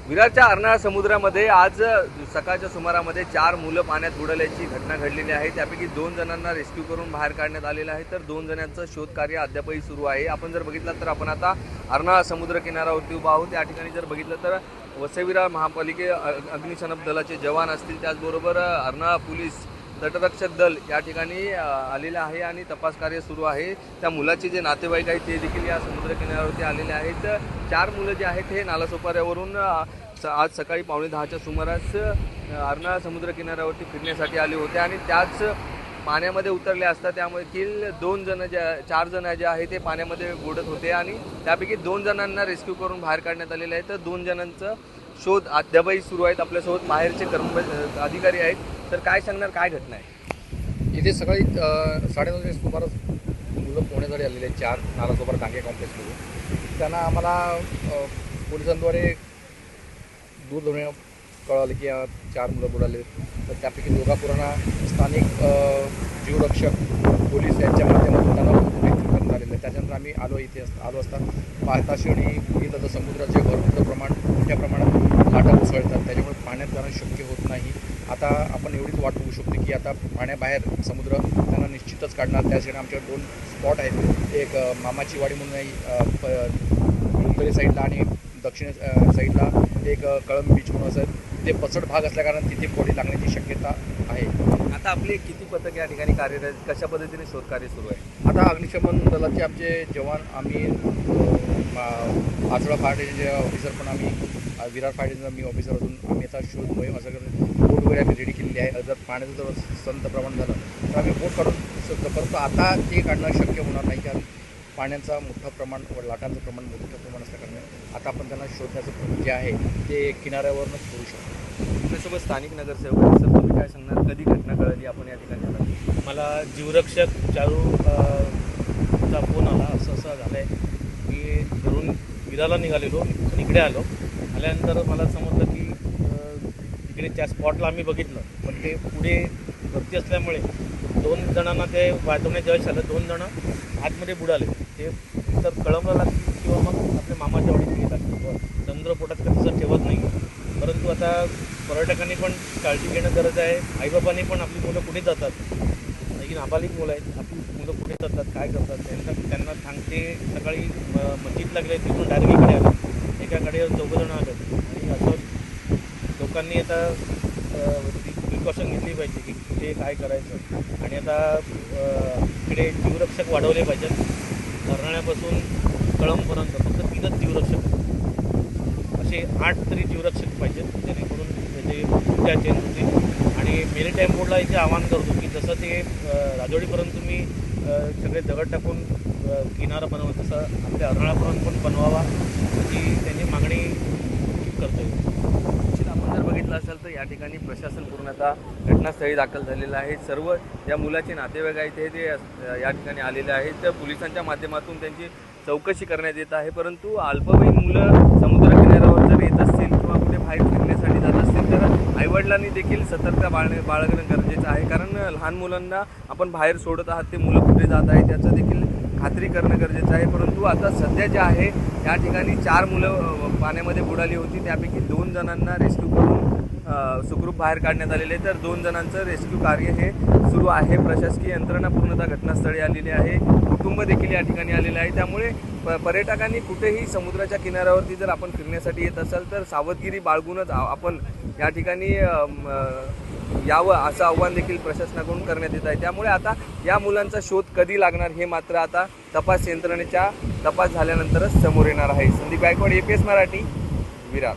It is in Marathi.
विरारच्या अर्नाळा समुद्रामध्ये आज सकाळच्या सुमारामध्ये 4 मुलं पाण्यात बुडाल्याची घटना घडलेली आहे। त्यापैकी 2 जणांना रेस्क्यू करून बाहेर काढण्यात आलेलं आहे, तर 2 जणांचं शोध कार्य अद्यापही सुरू आहे। आपण जर बघितलं तर आपण आता अर्नाळा समुद्र किनाऱ्यावरती उभा आहोत। या ठिकाणी जर बघितलं तर वसई-विरार महापालिके अग्निशमन दलाचे जवान असतील, त्याचबरोबर अर्नाळा पोलीस तटरक्षक दल या ठिकाणी आलेले आहे आणि तपास कार्य सुरू आहे। त्या मुलाचे जे नातेवाईक आहेत ते देखील या समुद्र किनाऱ्यावरती आलेले आहेत। 4 मुलं जे आहेत हे नालासोपाऱ्यावरून आज सकाळी 9:45च्या सुमारास अर्नाळा समुद्र किनाऱ्यावरती फिरण्यासाठी आले होते आणि त्याच पाण्यामध्ये उतरले असता त्यामुळे 4 जण जे आहेत ते पाण्यामध्ये बुडत होते आणि त्यापैकी 2 जणांना रेस्क्यू करून बाहेर काढण्यात आलेले आहे, तर 2 जणांचं शोध अद्यापही सुरू आहेत। आपल्यासोबत बाहेरचे अधिकारी आहेत, तर काय सांगणार, काय घटना आहे? इथे सकाळी 9:30 सुमारास मुलं पोहण्यासाठी आलेले आहेत 4 नालासोपारा डांगे कॉम्प्लेक्समध्ये। त्यांना आम्हाला पोलिसांद्वारे दूरध्वनी कळाले की 4 मुलं बुडाले, तर त्यापैकी दोघांना स्थानिक जीवरक्षक पोलीस यांच्या माध्यमातून त्यांना रेस्क्यू करण्यात आलेलं आहे। त्याच्यानंतर आम्ही आलो असता पाहता क्षणी इथं तर समुद्राचे भरपूर मोठ्या प्रमाणात लाटा उसळतात, त्याच्यामुळे पाण्यात जाणं शक्य होत नाही। आता आपण एवढीच वाट बघू शकतो की आता पाण्याबाहेर समुद्र त्यांना निश्चितच काढणार। त्यासाठी आमच्याकडे 2 स्पॉट आहेत, एक मामाची वाडी म्हणून आहे उत्तरी साईडला आणि दक्षिण साईडला एक कळंब बीच म्हणून असं तिथे पचड भाग असल्याकारण तिथे बॉडी लागण्याची शक्यता आहे। आता आपले किती पथक या ठिकाणी कार्यरत आहेत, कशा पद्धतीने शोधकार्य सुरू आहे? आता अग्निशमन दलाचे आमचे जवान, आम्ही आचोळा फायर स्टेशनचे ऑफिसर, पण आम्ही विरार फायर स्टेशनचा मी ऑफिसर असून आम्ही आता शोध मोहीम असं करून बोट वगैरे आम्ही रेडी केलेली आहे। जर पाण्याचं जर संत प्रमाण झालं तर आम्ही बोट काढून शकतो, परंतु आता ते काढणं शक्य होणार नाही, कारण पाण्याचा मोठं प्रमाण व लाटांचं प्रमाण मोठं प्रमाण असल्याकारणे आता आपण त्यांना शोधण्याचं जे आहे ते किनाऱ्यावरच करू शकतो। आपल्यासोबत स्थानिक नगरसेवक आहेत, सर तुम्ही काय सांगणार, कधी घटना कळली आपण या ठिकाणी आला? मला जीवरक्षक चारू चा फोन आला, असं झालं आहे की घरून विरारला निघालेलो, इकडे आल्यानंतर मला समजलं की इकडे त्या स्पॉटला आम्ही बघितलं, पण ते पुढे भरती असल्यामुळे 2 जणांना ते वाचवण्याच्या वेळेस आलं, 2 जणं आतमध्ये बुडाले। ते तर कळंबला लागतील किंवा मग आपल्या मामाच्या वाडीत लागतील, समुद्र पोटात कसं ठेवत नाही। परंतु आता पर्यटकांनी पण काळजी घेणं गरज आहे। आईबाबांनी पण आपली मुलं कुठे जातात, आणखी नाबालिक मुलं आहेत, आपली मुलं कुठे जातात, काय करतात, त्यांना सांगते। सकाळी मस्जिदला गेले, तिथून डायरेक्ट इकडे आलं, एका गाडीवर 4 जण आलं आणि असं लोकांनी आता प्रिकॉशन घेतली पाहिजे की कुठे काय करायचं। आणि आता इकडे जीवरक्षक वाढवले पाहिजेत, धरणाण्यापासून कळंबपर्यंत फक्त 3च जीवरक्षक, असे 8 तरी जीवरक्षक पाहिजेत, जेणेकरून त्याचे चेंज होतील। आणि मेरीटाईम बोर्डला इथे आवाहन करतो की जसं ते राजवाडीपर्यंत तुम्ही सगळे दगड टाकून किनारा बनवा, तसं आपल्या अर्नाळापर्यंत पण बनवावा, ही त्यांची मागणी करतो आहे। आपण जर बघितलं असेल तर या ठिकाणी प्रशासन पूर्ण आता घटनास्थळी दाखल झालेलं आहे। सर्व ज्या मुलाचे नातेवाईक आहेत ते या ठिकाणी आलेले आहेत, तर पोलिसांच्या माध्यमातून त्यांची चौकशी करण्यात येत आहे। परंतु अल्पवयीन मुलं समुद्र किनाऱ्यावर जर येत असतील किंवा कुठे बाहेर फिरण्यासाठी जात असतील तर आईवडिलांनी देखील सतर्कता बाळगणं गरजेचं आहे, कारण लहान मुलांना आपण बाहेर सोडत आहात, ते मुलं कुठे जात आहे त्याचं देखील खात्री करणं गरजेचं आहे। परंतु आता सध्या जे आहे या ठिकाणी 4 मुलं पाण्यामध्ये बुडाली होती, त्यापैकी 2 जणांना रेस्क्यू करून सुखरूप बाहेर काढण्यात आलेले, तर 2 जणांचं रेस्क्यू कार्य हे सुरू आहे। प्रशासकीय यंत्रणा पूर्णतः घटनास्थळी आलेली आहे, कुटुंब देखील या ठिकाणी आलेलं आहे। त्यामुळे पर्यटकांनी कुठेही समुद्राच्या किनाऱ्यावरती जर आपण फिरण्यासाठी येत असाल तर सावधगिरी बाळगूनच आपण या ठिकाणी यावं, असं आव्हान देखील प्रशासनाकडून करण्यात येत आहे। त्यामुळे आता या मुलांचा शोध कधी लागणार हे मात्र आता तपास यंत्रणेच्या तपास झाल्यानंतरच समोर येणार आहे। संदीप गायकवाड, APS मराठी, विरार।